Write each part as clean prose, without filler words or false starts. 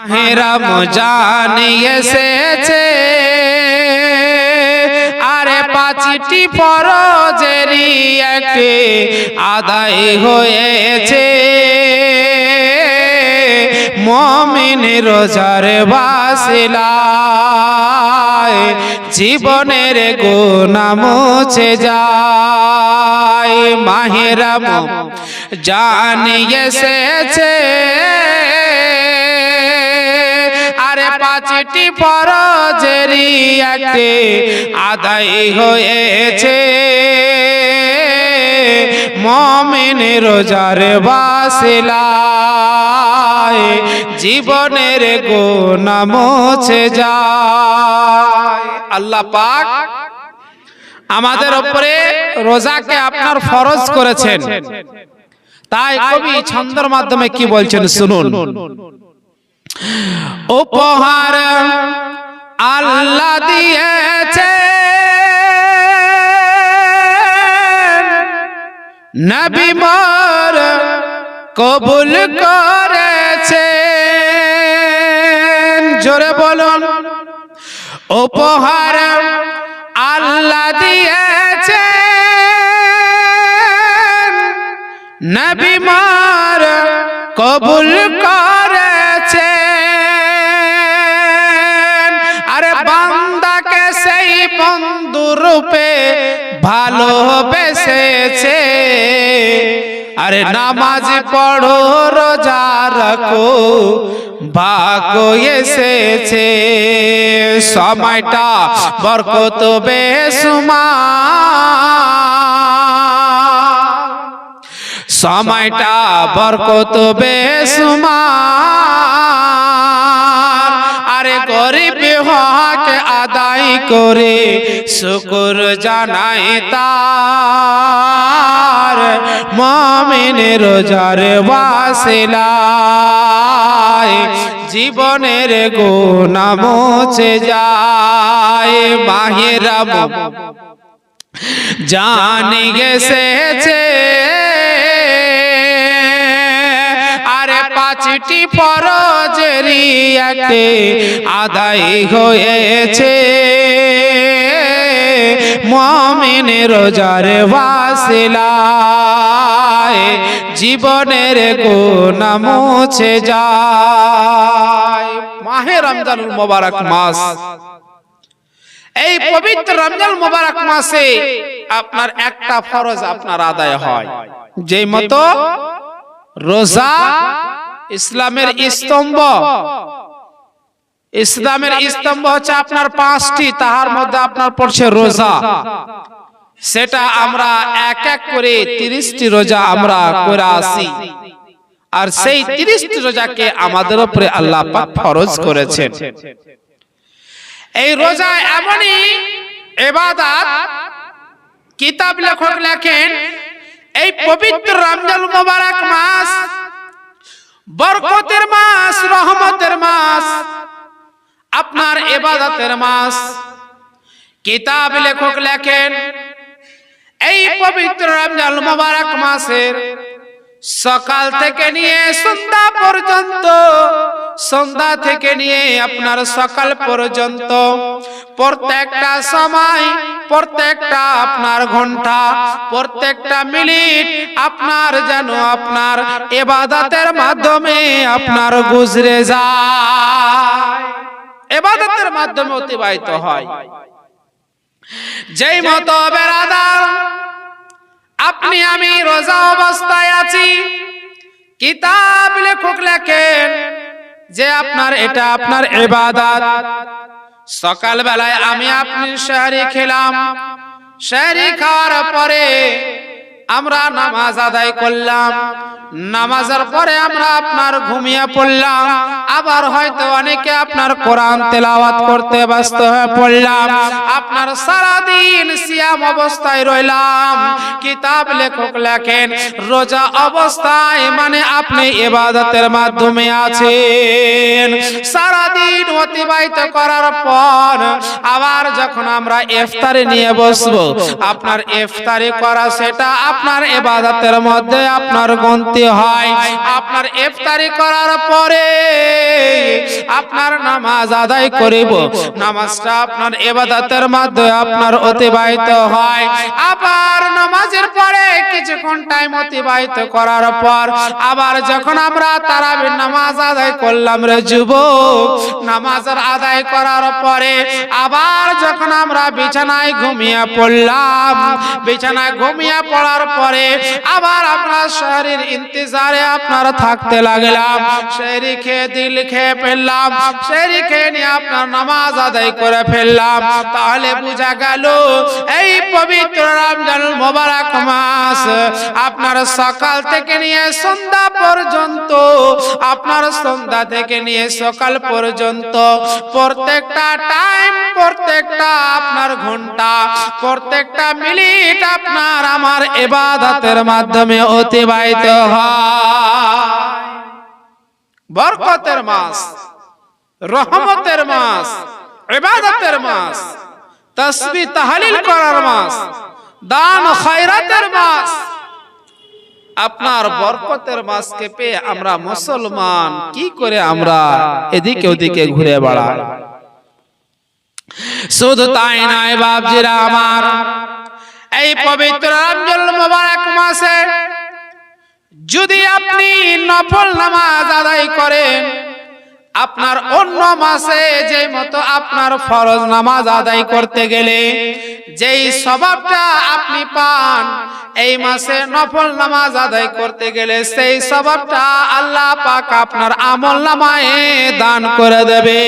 মাহে রমজান এসেছে, আরে পাঁচটি ফরজেরই একটি আদায় হয়েছে। মুমিন রোজার ওয়াসিলায় জীবনের গুনাহ মুছে যায়। মাহে রমজান এসেছে, আরে পাঁচটি ফরজেরই একটি আদায় হয়েছে। মুমিন রোজার ওয়াসিলায় জীবনের গুনাহ মুছে যায়। আল্লাহ পাক আমাদের উপরে রোজাকে আপনার ফরজ করেছেন। তাই কবি ছন্দের মাধ্যমে কি বলছেন শুনুন। উপহার আল্লাহ দিয়েছে, নবী মোর কবুল করেছে। জোরে বলুন। উপহার আল্লাহ দিয়েছে, নবী মোর কবুল করেছে। আরে বান্দাকে সেই বন্ধু রূপে ভালোবেসেছে। আরে নামাজ পড়ো রোজা রাখো ভাগ্য এসেছে। সময়টা বরকত বেশুমার, সময়টা বরকত বেশুমার। আরে গরিব হক আদায় করে শুকর জানাই তার। মুমিন রোজার ওয়াসিলায় জীবনের গুনাহ মুছে যায়। মাহে রমজান এসেছে, আরে পাঁচটি ফরজেরই একটি আদায় হয়েছে। মুমিন রোজার ওয়াসিলায় জীবনের গুনাহ মুছে যায়। মাহে রমজানুল মুবারক মাস, এই পবিত্র রমজান মুবারক মাসে আপনার একটা ফরজ আপনার আদায় হয়। যেই মতো রোজা ইসলামের স্তম্ভ, ইসলামের স্তম্ভ হচ্ছে আপনার পাঁচটি, তাহার মধ্যে আপনার পড়ছে রোজা। সেটা আমরা এক এক করে 30টি রোজা আমরা করে আসি। আর সেই 30টি রোজাকে আমাদের উপরে আল্লাহ পাক ফরজ করেছেন। এই রোজা এমনই ইবাদত, কিতাব লেখক লেখেন এই পবিত্র রমজান মুবারক মাস বরকতের মাস, রহমতের মাস, আপনার ইবাদতের মাস। কিতাব লেখক লেখেন এই পবিত্র রমজান মুবারক মাসের সকাল থেকে নিয়ে সন্ধ্যা পর্যন্ত, সন্ধ্যা থেকে নিয়ে আপনার সকাল পর্যন্ত প্রত্যেকটা সময়, প্রত্যেকটা আপনার ঘন্টা, প্রত্যেকটা মিনিট আপনার যেন আপনার ইবাদতের মাধ্যমে আপনার গুজরে যায়, ইবাদতের মাধ্যমে অতিবাহিত হয়। যেই মতো বেরাদার আপনি আমি রোজা অবস্থায় আছি, কিতাব লেখক লেখেন যে আপনার এটা আপনার ইবাদত। সকাল বেলায় আমি আপনি সেহরি খেলাম, সেহরি খাওয়ার পরে আমরা নামাজ আদায় করলাম, নামাজের পরে আমরা আপনার ঘুমিয়ে পড়লাম। আবার হয়তো অনেকে আপনার কোরআন তেলাওয়াত করতে ব্যস্ত হয়ে পড়লাম, আপনার সারা দিন সিয়াম অবস্থায় রইলাম। কিতাব লেখক লেখেন রোজা অবস্থায় মানে আপনি ইবাদতের মাধ্যমে আছেন। সারা দিন অতিবাহিত করার পর আবার যখন আমরা ইফতারি নিয়ে বসবো, আপনার ইফতারি করা সেটা আপনার ইবাদতের মধ্যে আপনার গন্তি হয়। আপনার ইফতারি করার পরে আপনার নামাজ আদায় করিব, নামাজটা আপনার ইবাদতের মাধ্যমে আপনার অতিবাহিত হয়। আবার নামাজের পরে কিছুক্ষণ টাইম অতিবাহিত করার পর আবার যখন আমরা তারাবির নামাজ আদায় করলাম রে যুবক, নামাজের আদায় করার পরে আবার যখন আমরা বিছানায় ঘুমিয়ে পড়লাম, বিছানায় ঘুমিয়ে পড়ার পরে আবার আপনার শরীর ইন্তজারে আপনার থাকতে লাগলাম, সেহরি খেয়ে দিল খেয়ে ফেললাম, সেহরি খেয়ে নিয়ে আপনার নামাজ আদায় করে ফেললাম। তাহলে বোঝা গেল এই পবিত্র রমজানুল মোবারক মাস আপনার সকাল থেকে নিয়ে সন্ধ্যা পর্যন্ত, আপনার সন্ধ্যা থেকে নিয়ে সকাল পর্যন্ত প্রত্যেকটা টাইম, প্রত্যেকটা আপনার ঘন্টা, প্রত্যেকটা মিনিট আপনার আমার ইবাদতের মাধ্যমে অতিবাহিত হয়। বরকতের মাস, রহমতের মাস, ইবাদতের মাস, তাসবিহ তাহলিল করার মাস, দান খায়রাতের মাস। আপনার বরকতের মাসকে পেয়ে আমরা মুসলমান কি করে আমরা এদিকে ওদিকে ঘুরে বেড়াই। শুধু তাই নয় বাপজিরা আমার, এই পবিত্র রমজানুল মোবারক মাসে যদি আপনি নফল নামাজ আদায় করেন, আপনার অন্য মাসে যে মতো আপনার ফরজ নামাজ আদায় করতে গেলে যেই সওয়াবটা আপনি পান, এই মাসে নফল নামাজ আদায় করতে গেলে সেই সওয়াবটা আল্লাহ পাক আপনার আমলনামায় দান করে দেবে।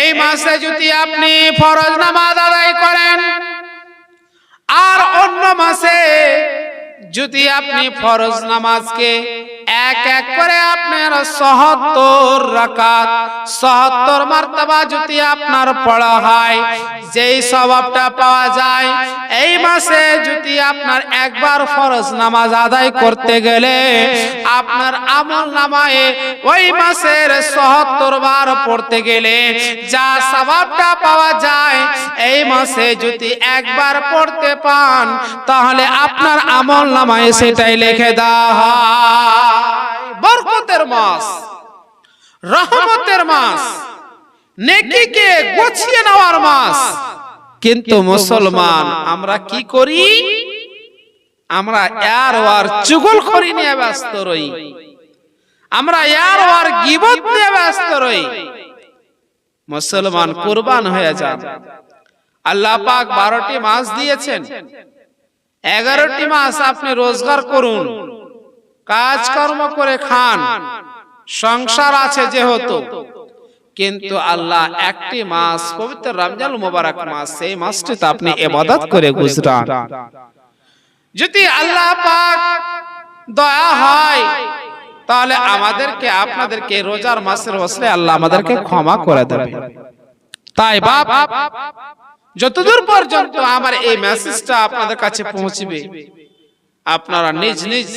এই মাসে যদি আপনি ফরজ নামাজ আদায় করেন আর অন্য মাসে যদি আপনি ফরজ নামাজকে এক এক করে আপনার ৭০ রাকাত ৭০ মারতবা যদি আপনার পড়া হয়, যেই সওয়াবটা পাওয়া যায় এই মাসে যদি আপনার একবার ফরজ নামাজ আদায় করতে গেলে আপনার আমলনামায়ে ওই মাসের ৭০ বার পড়তে গেলে যা সওয়াবটা পাওয়া যায়, এই মাসে যদি একবার পড়তে পান তাহলে আপনার আমলনামায়ে সেটাই লিখে দেওয়া হয়। বরকতের মাস, রহমতের মাস, নেকিকে গুছিয়ে নেওয়ার মাস। কিন্তু মুসলমান আমরা কি করি? আমরা ইয়ার ওয়ার চুগলখড়ি নিয়ে ব্যস্ত রই, আমরা ইয়ার ওয়ার গীবত নিয়ে ব্যস্ত রই। মুসলমান কুরবান হয়ে যান। আল্লাহ পাক 12টি মাস দিয়েছেন, 11টি মাস আপনি রোজগার করুন, কাজকর্ম করে খান, সংসার আছে যেহেতু। কিন্তু আল্লাহ একটি মাস পবিত্র রমজানুল মোবারক মাস, সেই মাসটিতে আপনি ইবাদত করে গুজরান। যদি আল্লাহ পাক দয়া হয় তাহলে আমাদেরকে আপনাদেরকে রোজার মাসের ওসিলে আল্লাহ আমাদেরকে ক্ষমা করে দেবে। তাই বাপ, যতদূর পর্যন্ত আমার এই মেসেজটা আপনাদের কাছে পৌঁছবে, আপনারা নিজ নিজ